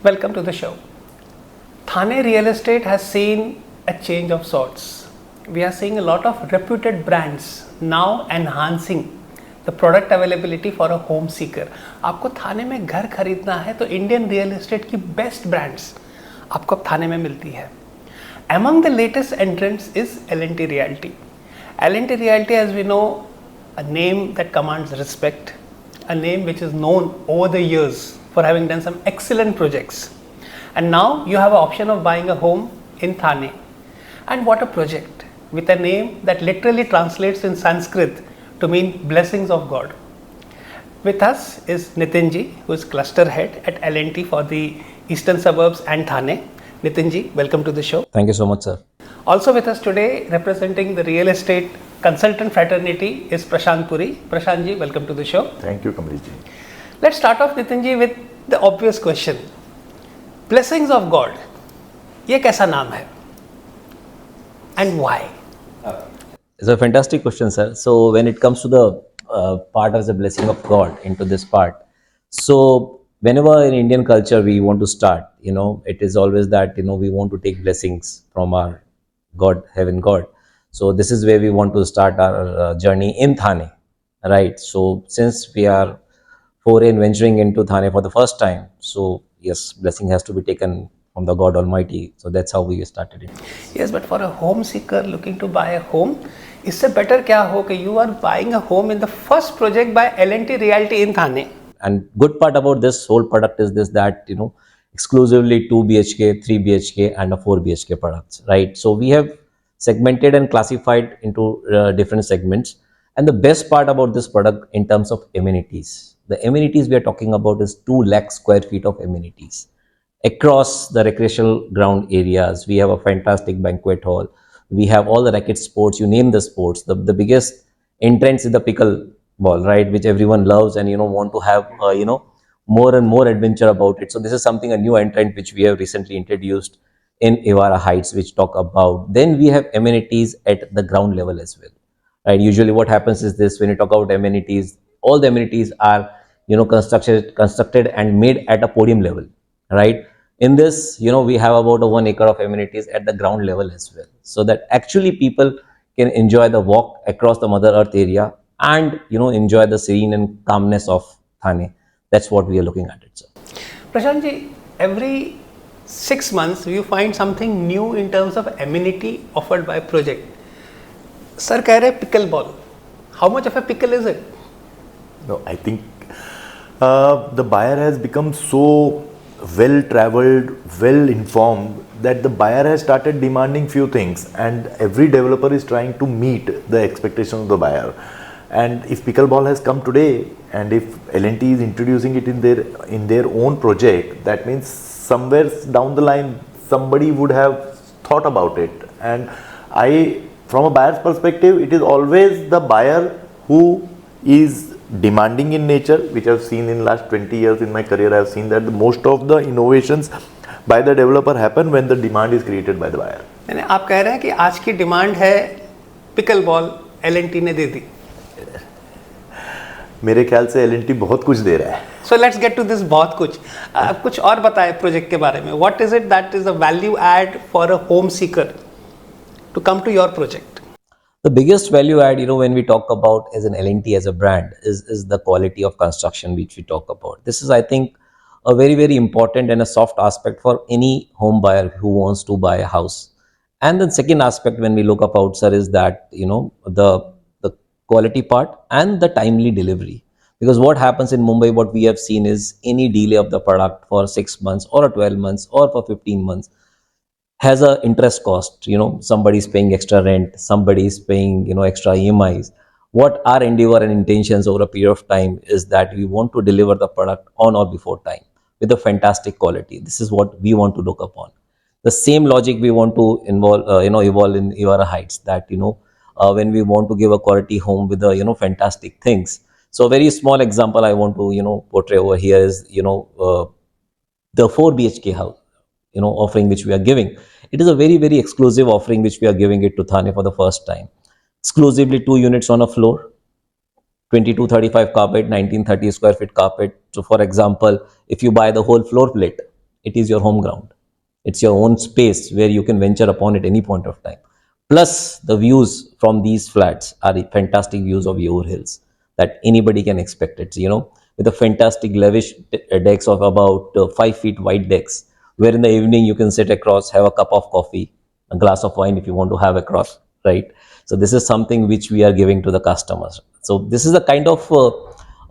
Welcome to the show. Thane real estate has seen a change of sorts. We are seeing a lot of reputed brands now enhancing the product availability for a home seeker. आपको थाने में घर खरीदना है तो Indian real estate की best brands आपको अब थाने में मिलती है. Among the latest entrants is L&T Realty. L&T Realty, as we know, a name that commands respect, a name which is known over the years for having done some excellent projects. And now you have an option of buying a home in Thane. And what a project, with a name that literally translates in Sanskrit to mean blessings of God. With us is Nitin ji, who is cluster head at L&T for the eastern suburbs and Thane. Nitin ji, welcome to the show. Thank you so much, sir. Also with us today, representing the real estate consultant fraternity, is Prashant Puri. Prashant ji, welcome to the show. Thank you, Kamlesh ji. Let's start off, Nitin ji, with the obvious question. Blessings of God. ये कैसा नाम है? And why? It's a fantastic question, sir. So when it comes to the part of the blessing of God into this part, so whenever in Indian culture we want to start, it is always that, we want to take blessings from our God, heaven God. So this is where we want to start our journey in Thane, right? So since we are foreign venturing into Thane for the first time, so yes, blessing has to be taken from the God Almighty. So that's how we started it. Yes, but for a home seeker looking to buy a home, इससे better क्या हो कि you are buying a home in the first project by L&T Realty in Thane. And good part about this whole product is this, that exclusively 2 BHK, 3 BHK and a 4 BHK products, right? So we have segmented and classified into different segments. And the best part about this product in terms of amenities, the amenities we are talking about is 2 lakh square feet of amenities across the recreational ground areas. We have a fantastic banquet hall. We have all the racket sports, you name the sports. The biggest entrance is the pickle ball, right, which everyone loves and want to have more and more adventure about it. So this is something, a new entrant which we have recently introduced in Iwara Heights, which talk about. Then we have amenities at the ground level as well, right? Usually what happens is this, when you talk about amenities, all the amenities are constructed and made at a podium level, right? In this, we have about 1 acre of amenities at the ground level as well, so that actually people can enjoy the walk across the Mother Earth area and enjoy the serene and calmness of Thane. That's what we are looking at it, sir. Prashant ji, every 6 months you find something new in terms of amenity offered by project. Sir कह रहे pickle ball. How much of a pickle is it? No, I think the buyer has become so well traveled, well informed that the buyer has started demanding few things, and every developer is trying to meet the expectations of the buyer. And if pickleball has come today, and if L&T is introducing it in their own project, that means somewhere down the line somebody would have thought about it. And from a buyer's perspective, it is always the buyer who is demanding in nature, which I've seen in last 20 years in my career. I've seen that most of the innovations by the developer happen when the demand is created by the buyer. यानी आप कह रहे हैं कि आज की demand है pickle ball, L&T ने दे दी. मेरे ख्याल से L&T बहुत कुछ दे रहा है. So let's get to this बहुत कुछ. कुछ और बताएं प्रोजेक्ट के बारे में. What is it that is a value add for a home seeker to come to your project? The biggest value add, when we talk about as an L&T as a brand is the quality of construction which we talk about. This is, I think, a very, very important and a soft aspect for any home buyer who wants to buy a house. And the second aspect when we look about, sir, is that, the quality part and the timely delivery. Because what happens in Mumbai, what we have seen is any delay of the product for 6 months or 12 months or for 15 months has a interest cost. Somebody is paying extra rent, somebody is paying, extra EMIs. What our endeavor and intentions over a period of time is that we want to deliver the product on or before time with a fantastic quality. This is what we want to look upon. The same logic we want to evolve in Iwara Heights, that, when we want to give a quality home with the, fantastic things. So a very small example I want to, portray over here is, the 4 BHK house, offering which we are giving. It is a very, very exclusive offering which we are giving it to Thane for the first time. Exclusively 2 units on a floor, 2235 carpet, 1930 square feet carpet. So for example, if you buy the whole floor plate, It is your home ground. It's your own space where you can venture upon at any point of time. Plus, the views from these flats are the fantastic views of your hills that anybody can expect it. With a fantastic lavish decks of about 5 feet wide decks, where in the evening you can sit across, have a cup of coffee, a glass of wine if you want to have across, right? So this is something which we are giving to the customers. So this is a kind of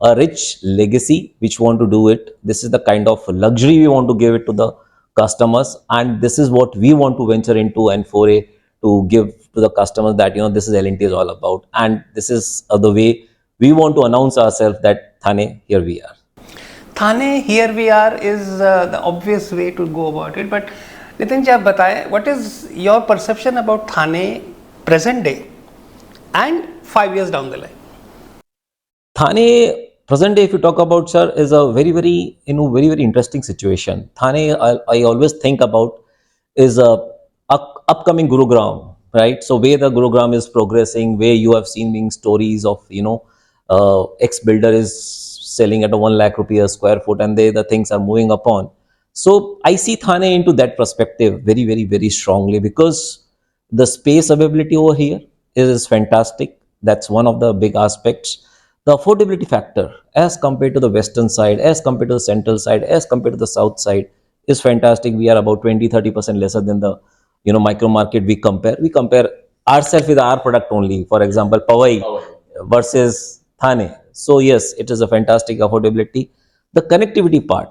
a rich legacy which we want to do it. This is the kind of luxury we want to give it to the customers, and this is what we want to venture into and foray to give to the customers, that this is L&T is all about, and this is the way we want to announce ourselves that Thane, here we are. Thane, here we are is the obvious way to go about it. But Nitin ji, आप बताएं, what is your perception about Thane present day and 5 years down the line? Thane present day, if you talk about, sir, is a very very interesting situation. Thane, I always think about is a upcoming Gurugram, right? So where the Gurugram is progressing, where you have seen being stories of ex builder is selling at a 1 lakh rupee a square foot, and the things are moving upon. So I see Thane into that perspective very strongly, because the space availability over here is fantastic. That's one of the big aspects. The affordability factor as compared to the western side, as compared to the central side, as compared to the south side is fantastic. We are about 20-30% lesser than the micro market we compare. We compare ourselves with our product only. For example, Powai versus Thane. So yes, it is a fantastic affordability. The connectivity part,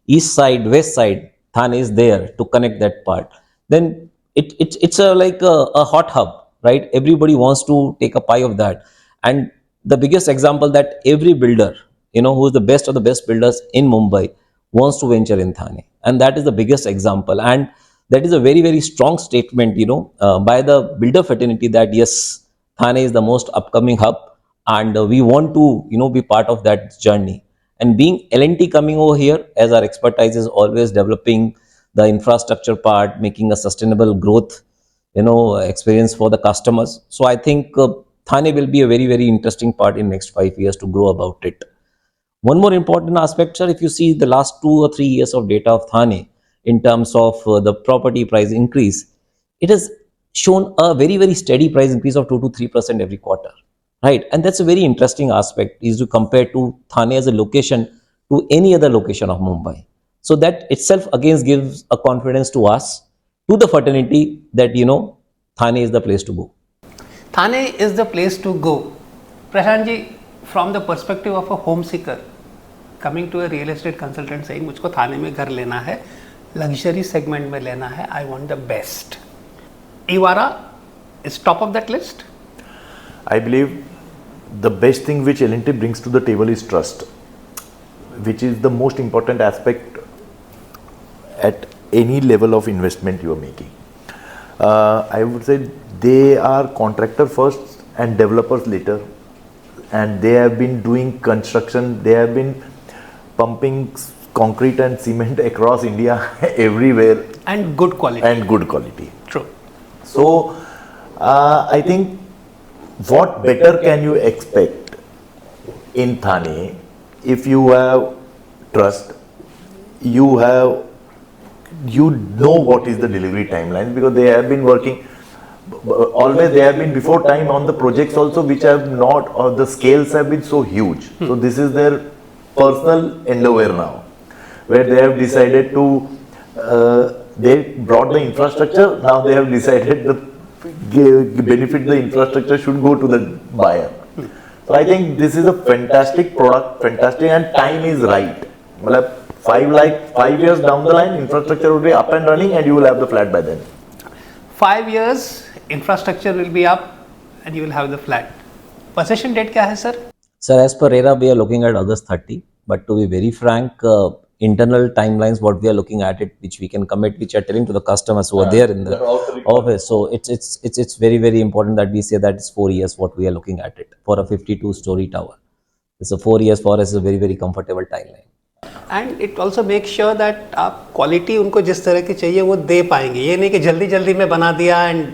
east side, west side, Thane is there to connect that part. Then it's like a hot hub, right? Everybody wants to take a pie of that. And the biggest example that every builder, who is the best of the best builders in Mumbai, wants to venture in Thane. And that is the biggest example. And that is a very strong statement, by the builder fraternity, that yes, Thane is the most upcoming hub, and we want to, be part of that journey. And being L&T coming over here, as our expertise is always developing the infrastructure part, making a sustainable growth, experience for the customers. So I think Thane will be a very interesting part in next 5 years to grow about it. One more important aspect, sir, if you see the last 2 or 3 years of data of Thane in terms of the property price increase, it has shown a very steady price increase of 2 to 3% every quarter, right? And that's a very interesting aspect, is to compare to Thane as a location to any other location of Mumbai. So that itself again gives a confidence to us, to the fraternity, that Thane is the place to go. Thane is the place to go. Prashant ji, from the perspective of a home seeker, coming to a real estate consultant saying, मुझको थाने में घर लेना है, luxury segment में लेना है, I want the best. Evara is top of that list? I believe the best thing which L&T brings to the table is trust, which is the most important aspect at any level of investment you are making. I would say they are contractor first and developers later, and they have been doing construction, they have been pumping concrete and cement across India everywhere. And good quality. True. So I think what better can you expect in Thane if you have trust, you know what is the delivery timeline, because they have been working always, they have been before time on the projects also, which have not, or the scales have been so huge. So this is their personal endeavor now, where they have decided to they brought the infrastructure, now they have decided the benefit the infrastructure should go to the buyer. So I think this is a fantastic product, fantastic, and time is right. 5 years down the line, infrastructure will be up and running and you will have the flat by then. 5 years, infrastructure will be up and you will have the flat. Possession date kya hai, sir? Sir, as per RERA, we are looking at August 30. But to be very frank, internal timelines, what we are looking at it, which we can commit, which are telling to the customers who are there in the office. So it's very important that we say that it's 4 years what we are looking at it for a 52-story tower. It's a 4 years for us is a very comfortable timeline. And it also makes sure that आप quality उनको जिस तरह की चाहिए वो दे पाएंगे. ये नहीं कि जल्दी में बना दिया, and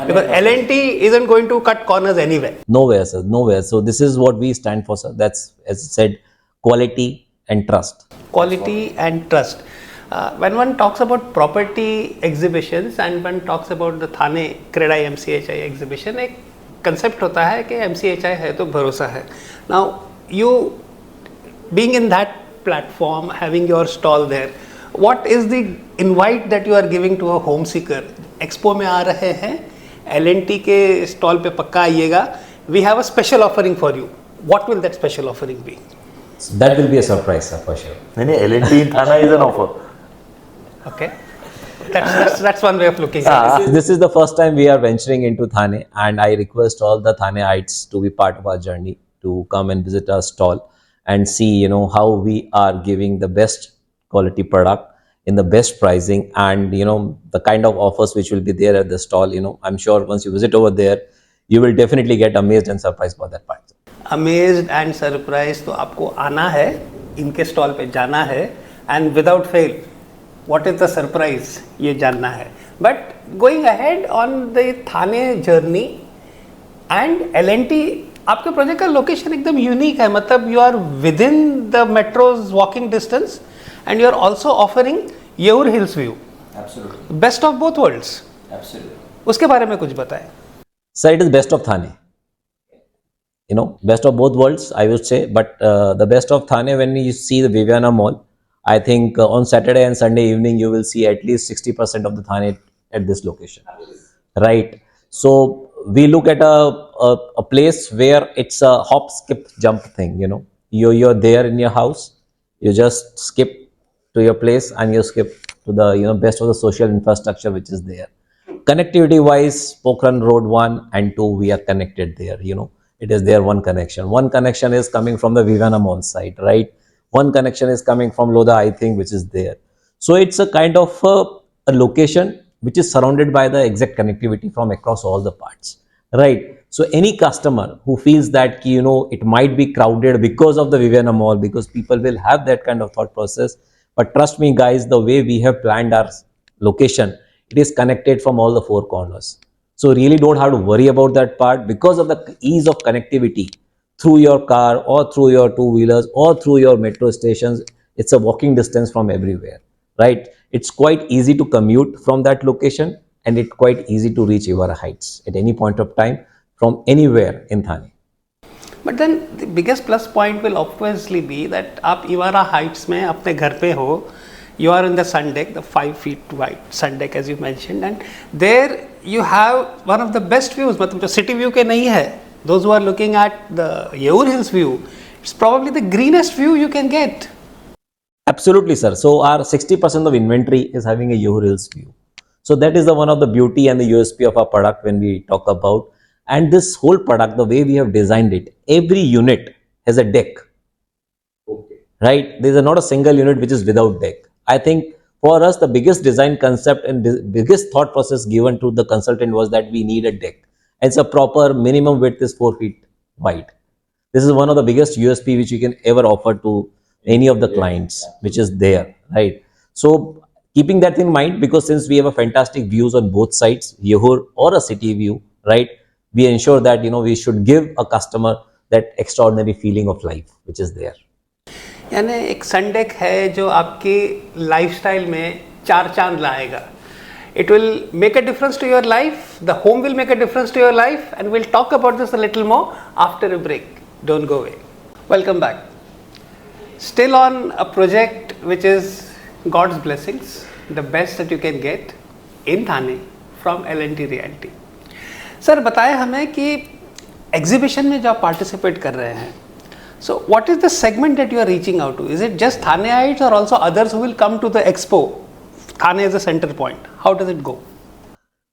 because L&T isn't going to cut corners anywhere. Nowhere, sir. Nowhere. So this is what we stand for, sir. That's, as I said, quality and trust. Quality and trust. When one talks about property exhibitions and one talks about the Thane CREDAI MCHI exhibition, एक concept होता है कि MCHI है तो भरोसा है. Now you being in that platform, having your stall there, what is the invite that you are giving to a home seeker? Expo में आ रहे हैं, L&T के stall पे पक्का आइएगा. We have a special offering for you. What will that special offering be? That will be a surprise, sir, for sure. L&T in Thane is an offer. Okay, that's one way of looking at it. This is the first time we are venturing into Thane, and I request all the Thaneites to be part of our journey, to come and visit our stall and see, how we are giving the best quality product in the best pricing, and the kind of offers which will be there at the stall. I'm sure once you visit over there, you will definitely get amazed and surprised by that part. Amazed and surprised, तो आपको आना है, इनके stall पे जाना है, and without fail, what is the surprise, ये जानना है. But going ahead on the Thane journey and L&T, आपके प्रोजेक्ट का लोकेशन एकदम यूनिक है. मतलब you are within the metro's walking distance and you are also offering Yeur Hills view. Absolutely. Best of both worlds. Absolutely. उसके बारे में कुछ बताएं. Sir, it is best of Thane. Best of both worlds, I would say. But the best of Thane, when you see the Viviana Mall, I think on Saturday and Sunday evening, you will see at least 60% of the Thane at this location. Right. So we look at a place where it's a hop, skip, jump thing. You're there in your house, you just skip to your place and you skip to the best of the social infrastructure which is there. Connectivity wise, Pokhran Road 1 and 2, we are connected there. It is there, one connection. One connection is coming from the Viviana Mall side, right? One connection is coming from Lodha, I think, which is there. So it's a kind of a location which is surrounded by the exact connectivity from across all the parts, right? So any customer who feels that it might be crowded because of the Viviana Mall, because people will have that kind of thought process. But trust me, guys, the way we have planned our location, it is connected from all the four corners. So really don't have to worry about that part because of the ease of connectivity through your car or through your two-wheelers or through your metro stations. It's a walking distance from everywhere, right? It's quite easy to commute from that location and it's quite easy to reach Ivara Heights at any point of time from anywhere in Thane. But then the biggest plus point will obviously be that आप Ivara Heights में अपने घर पे हो, you are in the sun deck, the 5 feet wide sun deck as you mentioned, and there you have one of the best views. मतलब जो city view के नहीं है, those who are looking at the Yeur Hills view, it's probably the greenest view you can get. Absolutely, sir. So our 60% of inventory is having a Yeur Hills view. So that is one of the beauty and the USP of our product when we talk about. And this whole product, the way we have designed it, every unit has a deck. Okay. Right? There is not a single unit which is without deck. I think for us, the biggest design concept and biggest thought process given to the consultant was that we need a deck. It's a proper minimum width is 4 feet wide. This is one of the biggest USP which you can ever offer to any of the clients, which is there, right? So keeping that in mind, because since we have a fantastic views on both sides, Yehur or a city view, right? We ensure that, we should give a customer that extraordinary feeling of life, which is there. यानी एक सन deck है जो आपकी lifestyle में 4 चांद लाएगा. It will make a difference to your life. The home will make a difference to your life, and we'll talk about this a little more after a break. Don't go away. Welcome back. Still on a project which is God's blessings, the best that you can get in Thane from L&T Realty. Sir बताएं हमें कि exhibition में जो आप participate कर रहे हैं, so what is the segment that you are reaching out to? Is it just Thaneites or also others who will come to the expo? Thane is the center point. How does it go?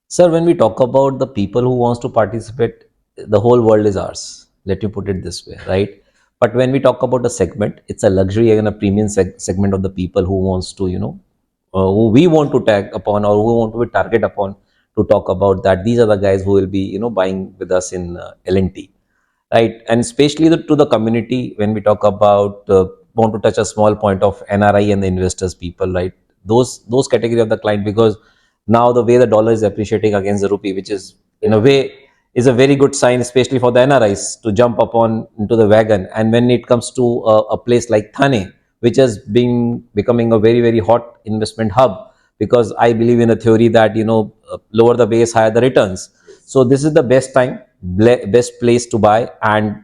Sir, when we talk about the people who wants to participate, the whole world is ours. Let me put it this way, right? But when we talk about a segment, it's a luxury and a premium segment of the people who wants to, who we want to tag upon or who want to be target upon to talk about that. These are the guys who will be, buying with us in L&T, right? And especially to the community, when we talk about, want to touch a small point of NRI and the investors people, right? Those category of the client, because now the way the dollar is appreciating against the rupee, which is in a way is a very good sign, especially for the NRIs to jump upon into the wagon. And when it comes to a place like Thane, which has been becoming a very, very hot investment hub, because I believe in a theory that, lower the base, higher the returns. So this is the best time, best place to buy, and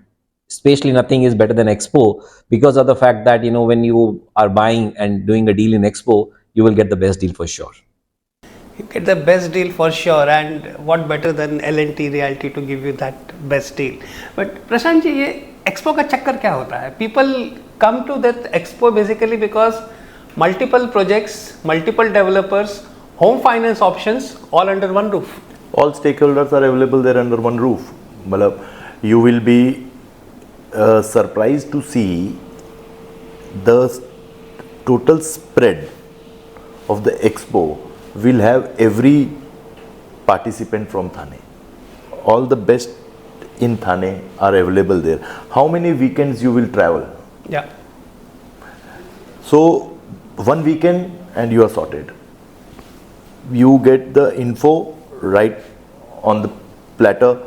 especially nothing is better than Expo, because of the fact that, when you are buying and doing a deal in Expo, you will get the best deal for sure. You get the best deal for sure, and what better than L&T Realty to give you that best deal. But Prashant ji, ये Expo का चक्कर क्या होता है? People come to that Expo basically because multiple projects, multiple developers, home finance options all under one roof. All stakeholders are available there under one roof. Malab, you will be surprised to see the total spread of the Expo will have every participant from Thane. All the best in Thane are available there. How many weekends you will travel? Yeah. So one weekend and you are sorted. You get the info right on the platter.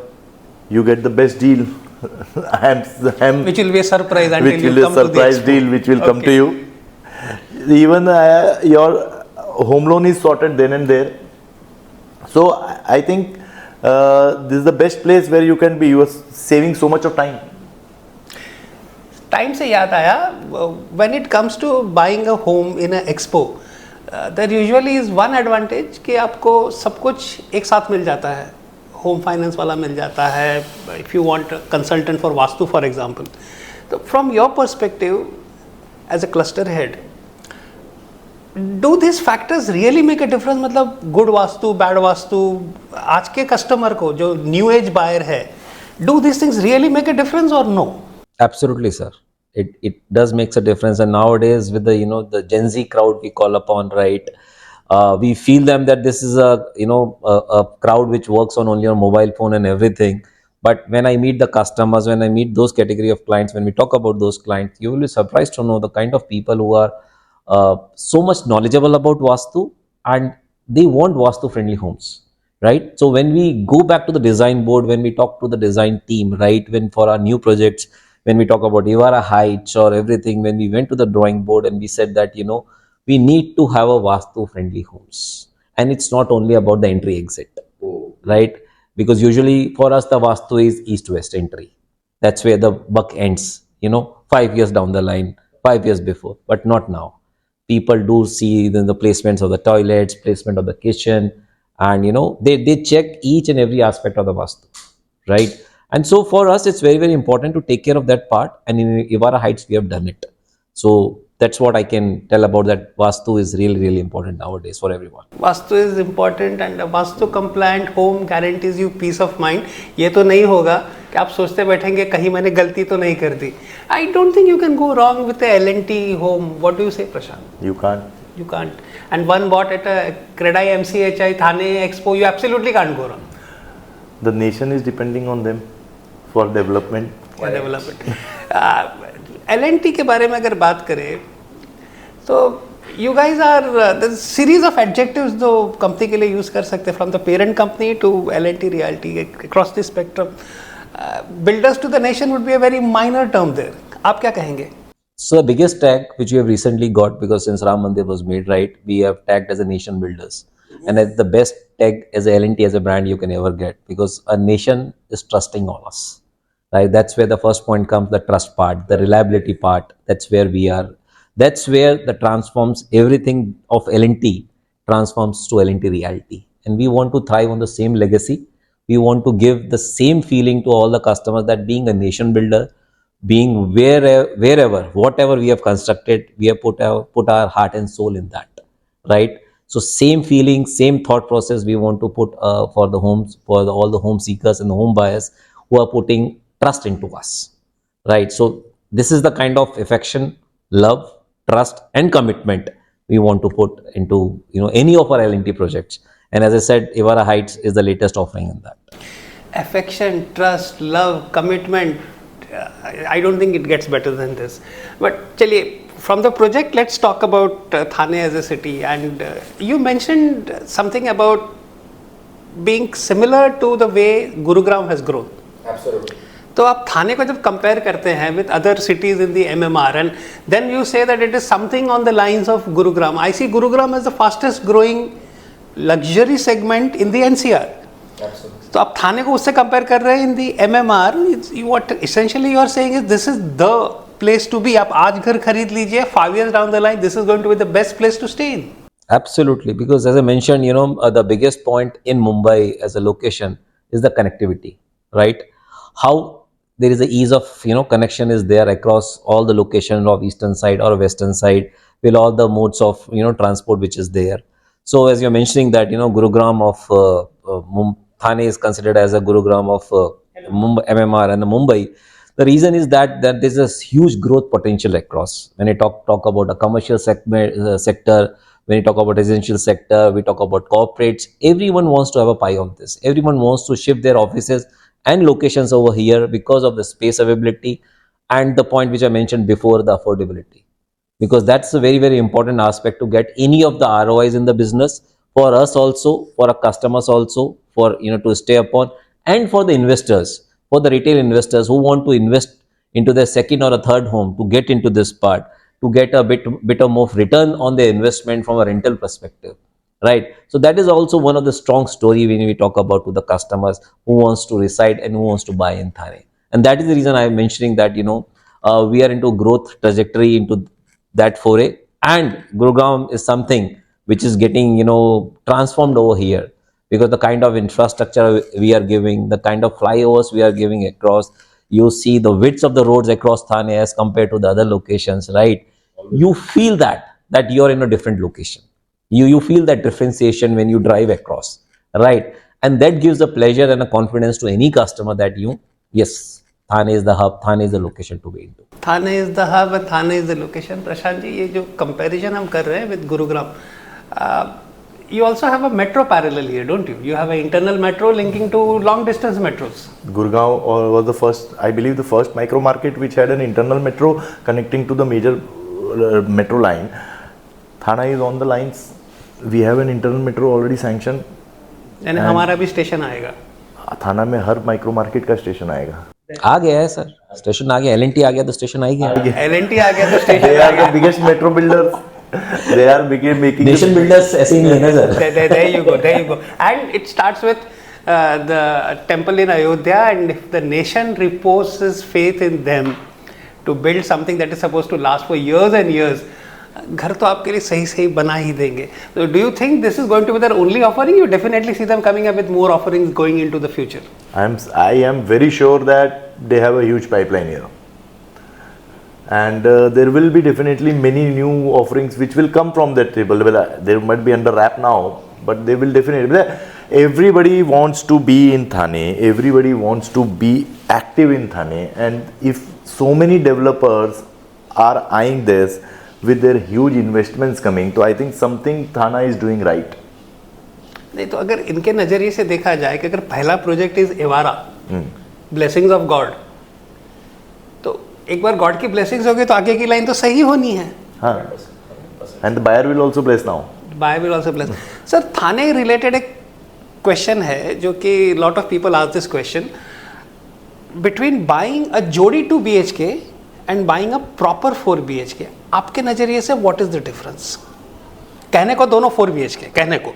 You get the best deal. Which will be a surprise until which you will come be a surprise to the Expo. deal which will come to you. Even your home loan is sorted then and there. So I think this is the best place where you can be. You are saving so much of time. Time से याद आया, when it comes to buying a home in a Expo, there usually is one advantage कि आपको सब कुछ एक साथ मिल जाता है. Home finance वाला मिल जाता है. If you want a consultant for Vastu, for example. So from your perspective, as a cluster head, do these factors really make a difference? मतलब good वास्तु, bad वास्तु, आज के customer को जो new age buyer है, do these things really make a difference or no? Absolutely, sir. It does makes a difference, and nowadays with the the Gen Z crowd we call upon, right? We feel them that this is a crowd which works on only on mobile phone and everything. But when I meet the customers, when I meet those category of clients, when we talk about those clients, you will be surprised to know the kind of people who are so much knowledgeable about Vastu, and they want Vastu friendly homes, right? So when we go back to the design board, when we talk to the design team, right, when for our new projects, when we talk about Ivara Heights or everything, when we went to the drawing board and we said that, we need to have a Vastu friendly homes, and it's not only about the entry exit, right? Because usually for us the Vastu is east-west entry. That's where the buck ends, 5 years down the line, 5 years before, but not now. People do see the placements of the toilets, placement of the kitchen, and they check each and every aspect of the Vastu, right? And so for us, it's very, very important to take care of that part. And in Ivara Heights, we have done it. So that's what I can tell about that. Vastu is really, really important nowadays for everyone. Vastu is important, and a Vastu compliant home guarantees you peace of mind. ये तो नहीं होगा कि आप सोचते बैठेंगे कहीं मैंने गलती तो नहीं कर दी. I don't think you can go wrong with the L&T home. What do you say, Prashant? You can't. You can't. And one bought at a CREDAI, MCHI, Thane, Expo, you absolutely can't go wrong. The nation is depending on them for development. For development. L&T के बारे में अगर बात करें तो you guys are the series of adjectives जो company के लिए यूज कर सकते हैं, from the parent company to L&T Realty across the spectrum. Builders to the nation would be a very minor term there. आप क्या कहेंगे? So the biggest tag which we have recently got, because since Ram Mandir was made, right, we have tagged as a nation builders, and it's the best tag as a L&T as a brand you can ever get, because a nation is trusting on us, right? That's where the first point comes, the trust part, the reliability part. That's where we are. That's where the transforms everything of L&T transforms to L&T Realty, and we want to thrive on the same legacy. We want to give the same feeling to all the customers that being a nation builder, being wherever, whatever we have constructed, we have put our heart and soul in that, right? So same feeling, same thought process we want to put for the homes, for all the home seekers and the home buyers who are putting trust into us, right? So this is the kind of affection, love, trust and commitment we want to put into any of our L&T projects. And as I said, Ivara Heights is the latest offering in that. Affection, trust, love, commitment. I don't think it gets better than this. But chaliye, from the project, let's talk about Thane as a city. And you mentioned something about being similar to the way Gurugram has grown. Absolutely. तो आप थाने को जब compare करते हैं with other cities in the MMR and then you say that it is something on the lines of Gurugram, I see Gurugram as the fastest growing luxury segment in the NCR. तो आप थाने को उससे कंपेयर कर रहे हैं in the MMR. What essentially you are saying is this is the place to be. आप आज घर खरीद लीजिए, 5 years down the line this is going to be the best place to stay in. Absolutely, because as I mentioned, the biggest point in Mumbai as a location is the connectivity, right? How there is a ease of, connection is there across all the locations of eastern side or western side with all the modes of, transport which is there. So as you're mentioning that, Gurugram of Thane is considered as a Gurugram of Mumbai, MMR and Mumbai. The reason is that there's a huge growth potential across. When I talk about a commercial sector, when we talk about residential sector, we talk about corporates, everyone wants to have a pie of this. Everyone wants to shift their offices and locations over here because of the space availability and the point which I mentioned before, the affordability. Because that's a very, very important aspect to get any of the ROIs in the business, for us also, for our customers also, for, to stay upon, and for the investors, for the retail investors who want to invest into their second or a third home, to get into this part, to get a bit of more return on their investment from a rental perspective, right? So that is also one of the strong story when we talk about to the customers who wants to reside and who wants to buy in Thane. And that is the reason I am mentioning that, we are into growth trajectory into that foray, and Gurugram is something which is getting, transformed over here, because the kind of infrastructure we are giving, the kind of flyovers we are giving across, you see the widths of the roads across Thane as compared to the other locations, right? You feel that you're in a different location. You feel that differentiation when you drive across, right? And that gives a pleasure and a confidence to any customer that yes, Thane is the hub, Thane is the location to be into. Thane is the hub and Thane is the location. Prashant ji, ये जो comparison हम कर रहे हैं with Gurugram, you also have a metro parallel here, don't you? You have an internal metro linking to long distance metros. Gurgaon was the first, I believe, the first micro market which had an internal metro connecting to the major metro line. Thane is on the lines. We have an internal metro already sanctioned. यानी हमारा भी station आएगा. थाना में हर micro market का station आएगा. आ गया है सर, स्टेशन आ गया. L&T आ गया तो स्टेशन आ गया. L&T आ गया तो station They are the biggest metro builders. They are making nation builders. ऐसे ही नहीं है sir. There you go. And it starts with the temple in Ayodhya, and if the nation reposes faith in them to build something that is supposed to last for years and years, घर तो आपके लिए सही सही बना ही देंगे. So do you think this is going to be their only offering? You definitely see them coming up with more offerings going into the future. I am very sure that they have a huge pipeline here. And there will be definitely many new offerings which will come from that table. They might be under wrap now, but they will definitely. Everybody wants to be in Thane. Everybody wants to be active in Thane. And if so many developers are eyeing this with their huge investments coming, so I think something Thane is doing right. नहीं तो अगर इनके नज़रिए से देखा जाए कि अगर पहला प्रोजेक्ट इज एवारा, ब्लेसिंग्स ऑफ गॉड, तो एक बार गॉड की ब्लेसिंग्स हो गई तो आगे की लाइन तो सही होनी है. हाँ. And the buyer will also bless now. Buyer will also bless. Sir, Thane related एक क्वेश्चन है जो कि lot of people ask this question, between buying a जोड़ी 2 BHK and buying a proper 4 BHK, आपके नज़रिए से व्हाट इज द डिफरेंस? कहने को दोनों 4 BHK, कहने को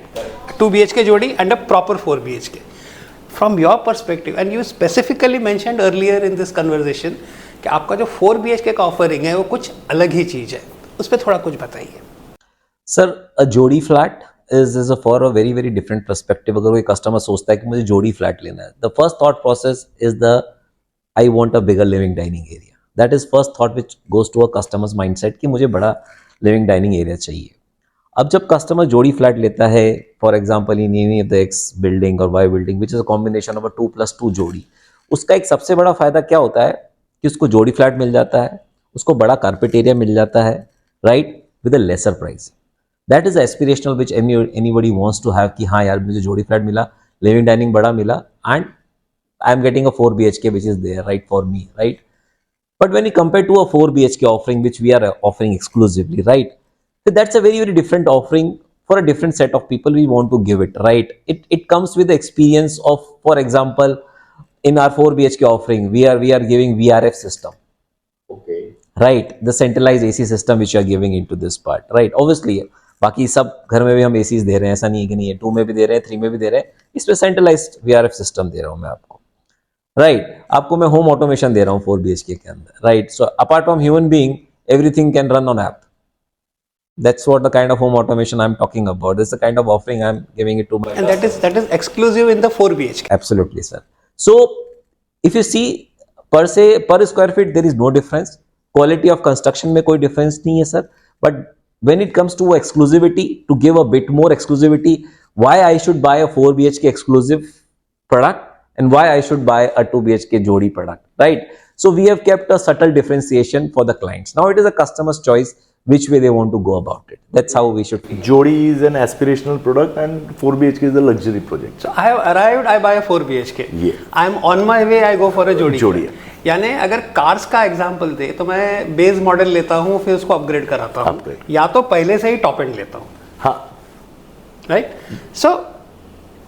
2 BHK जोड़ी and a proper 4 BHK. From your perspective, and you specifically mentioned earlier in this conversation कि आपका जो 4 BHK का ऑफरिंग है वो कुछ अलग ही चीज़ है, उस पर थोड़ा कुछ बताइए. सर, अ जोड़ी flat is for a very, very different perspective. अगर कोई कस्टमर सोचता है कि मुझे जोड़ी फ्लैट लेना है, the first thought process is I want a bigger living dining area. That is first thought which goes to a customer's mindset कि मुझे बड़ा living dining area चाहिए. अब जब कस्टमर जोड़ी फ्लैट लेता है, for example in any of the X building और Y building which is a combination of 2+2 जोड़ी, उसका एक सबसे बड़ा फायदा क्या होता है कि उसको जोड़ी फ्लैट मिल जाता है, उसको बड़ा कारपेट एरिया मिल जाता है, right, with a lesser price. That is aspirational which anybody wants to have कि हाँ यार मुझे जोड़ी फ्लैट मिला, लिविंग डाइनिंग बड़ा मिला, and I am getting a 4 BHK which is there right for me, right. But when you compare to a 4 BHK offering which we are offering exclusively, right, so that's a very, very different offering for a different set of people we want to give it, right. It comes with the experience of, for example, in our 4 BHK offering, we are giving VRF system. Okay. Right, the centralized AC system which you are giving into this part, right? Obviously, बाकी सब घर में भी हम ACs दे रहे हैं, ऐसा नहीं है कि नहीं है, 2 में भी दे रहे हैं, 3 में भी दे रहे हैं, इसमें centralized VRF system दे रहा हूँ मैं आपको, right? आपको मैं home automation दे रहा हूँ 4 BHK के अंदर, right? So apart from human being, everything can run on app. That's what the kind of home automation I'm talking about. That's the kind of offering I'm giving it to my And that is exclusive in the 4 BHK. Absolutely, sir. So if you see per se per square feet there is no difference. Quality of construction में कोई difference नहीं है sir. But when it comes to exclusivity, to give a bit more exclusivity, why I should buy a 4 BHK exclusive product and why I should buy a 2 BHK Jodi product, right? So we have kept a subtle differentiation for the clients. Now it is a customer's choice which way they want to go about it. That's how we should feel. Jodi is an aspirational product and 4 BHK is a luxury project. So I have arrived, I buy a 4 BHK. Yeah. I am on my way, I go for a Jodi. Jodi. यानी अगर cars का example दे तो मैं base model लेता हूँ फिर उसको upgrade कराता हूँ या तो पहले से ही टॉप एंड लेता हूँ. हाँ. Right. So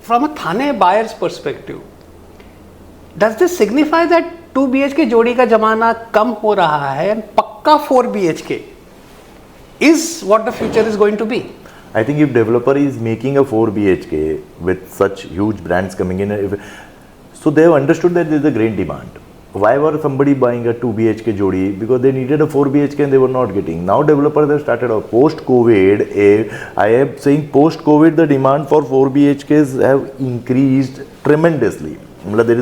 from a Thane buyers perspective does this signify that 2 BHK जोड़ी का जमाना कम हो रहा है एंड पक्का 4 BHK is what the future is going to be? I think if developer is making a 4 BHK with such huge brands coming in, so they have understood that there is a great demand. Why were somebody buying a 2 BHK Jodi? Because they needed a 4 BHK and they were not getting. Now developers have started a post-COVID. I am saying post-COVID the demand for 4 BHKs have increased tremendously. There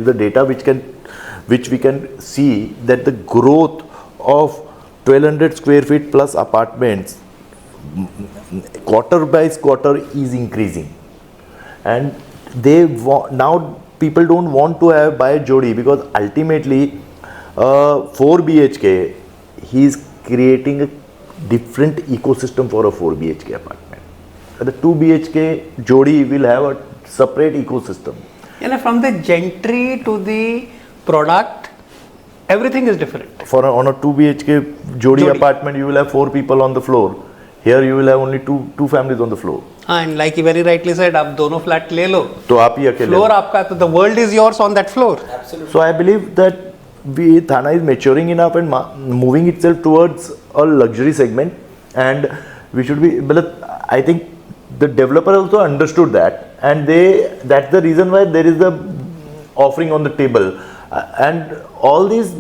is a data which we can see that the growth of 1200 square feet plus apartments quarter by quarter is increasing, and now people don't want to buy Jodi because ultimately 4 BHK he is creating a different ecosystem for a 4 BHK apartment. The 2 BHK Jodi will have a separate ecosystem. And from the gentry to the product, everything is different. On a 2 BHK Jodi apartment, you will have 4 people on the floor. Here you will have only two families on the floor. And like you very rightly said, आप दोनों flat ले लो. तो आप ही अकेले. Floor आपका तो the world is yours on that floor. Absolutely. So I believe that Thane is maturing enough and moving itself towards a luxury segment, and we should be. But I think the developer also understood that, and that's the reason why there is the offering on the table, and all these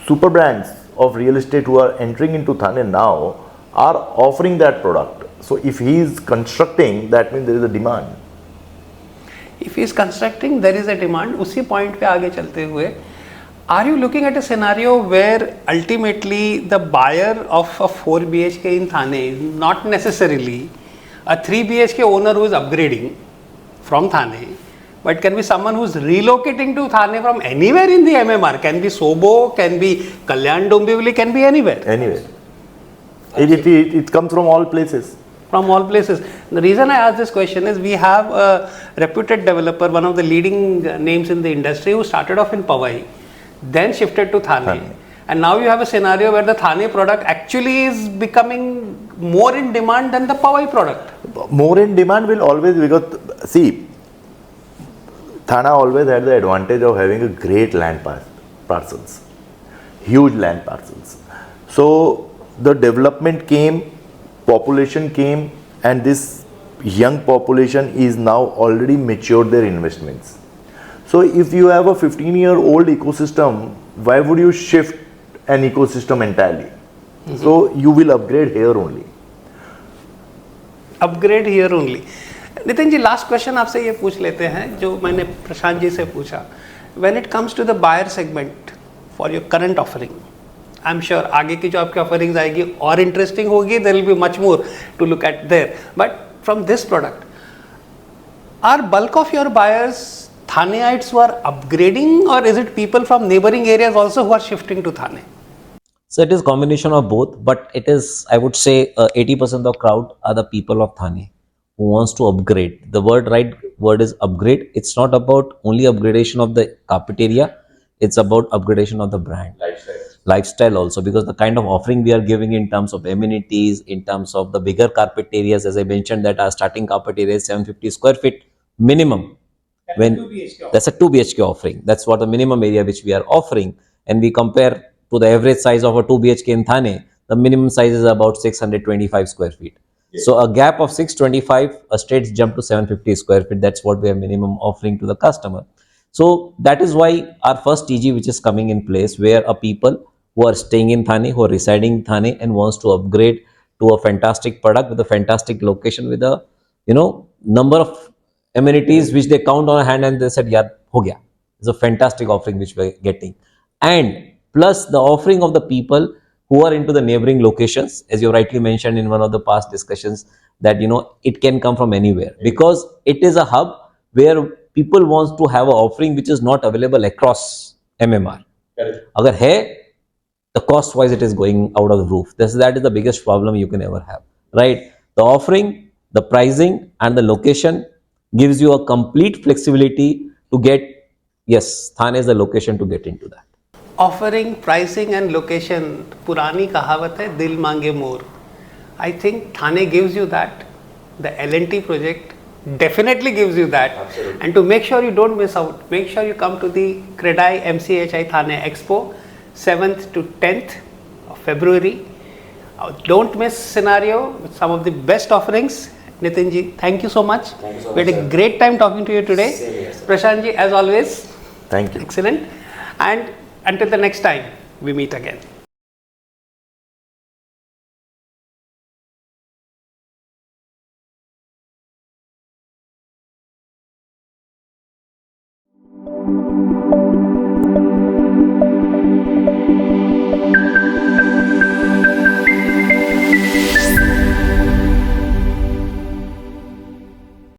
super brands of real estate who are entering into Thane now are offering that product. So if he is constructing, that means there is a demand. If he is constructing, there is a demand. उसी point पे आगे चलते हुए, are you looking at a scenario where ultimately the buyer of a 4 BHK in Thane is not necessarily a 3 BHK owner who is upgrading from Thane, but can be someone who is relocating to Thane from anywhere in the MMR? Can be Sobo, can be Kalyan Dombivli, can be anywhere. Anywhere. It comes from all places. From all places. The reason I ask this question is we have a reputed developer, one of the leading names in the industry, who started off in Powai, then shifted to Thane. And now you have a scenario where the Thane product actually is becoming more in demand than the Powai product. More in demand will always, because see, Thane always had the advantage of having a great land parcels, huge land parcels. So the development came, population came, and this young population is now already matured their investments. So if you have a 15-year-old ecosystem, why would you shift an ecosystem entirely? So you will upgrade here only. Upgrade here only. Nitin ji, last question आपसे ये पूछ लेते हैं जो मैंने प्रशांत जी से पूछा. When it comes to the buyer segment for your current offering, I'm sure आगे की जो आपकी ऑफरिंग्स आएगी और इंटरेस्टिंग होगी. There will be much more to look at there. But from this product, are bulk of your buyers Thaneites who are upgrading, or is it people from neighboring areas also who are shifting to Thane? So it is combination of both, but it is, I would say, 80% of the crowd are the people of Thane who wants to upgrade. The right word is upgrade. It's not about only upgradation of the carpet area. It's about upgradation of the brand. Lifestyle also, because the kind of offering we are giving in terms of amenities, in terms of the bigger carpet areas, as I mentioned, that our starting carpet area is 750 square feet minimum. when that's a 2 BHK offering. That's what the minimum area which we are offering. And we compare to the average size of a 2 BHK in Thane, the minimum size is about 625 square feet. So a gap of 625, a straight jump to 750 square feet. That's what we are minimum offering to the customer. So that is why our first TG which is coming in place, where a people who are staying in Thane, who are residing in Thane and wants to upgrade to a fantastic product with a fantastic location, with a number of amenities which they count on a hand, and they said, yeah, ho gaya. It's a fantastic offering which we're getting. And plus the offering of the people who are into the neighboring locations, as you rightly mentioned in one of the past discussions, that it can come from anywhere, because it is a hub where people want to have an offering which is not available across MMR. Agar hai, the cost wise it is going out of the roof. That is the biggest problem you can ever have, right? The offering, the pricing and the location gives you a complete flexibility to get. Yes, Thane is the location to get into that. Offering, pricing and location, पुरानी कहावत है दिल मांगे मोर. I think Thane gives you that. The L&T project definitely gives you that. Absolutely. And to make sure you don't miss out, make sure you come to the CREDAI MCHI Thane Expo 7th to 10th of February. Don't miss scenario with some of the best offerings. Nitin ji, thank you so much. Thank you so We much, had a sir. great time talking to you today. Same here, sir. Prashant ji, as always, Thank you. excellent. And until the next time, we meet again.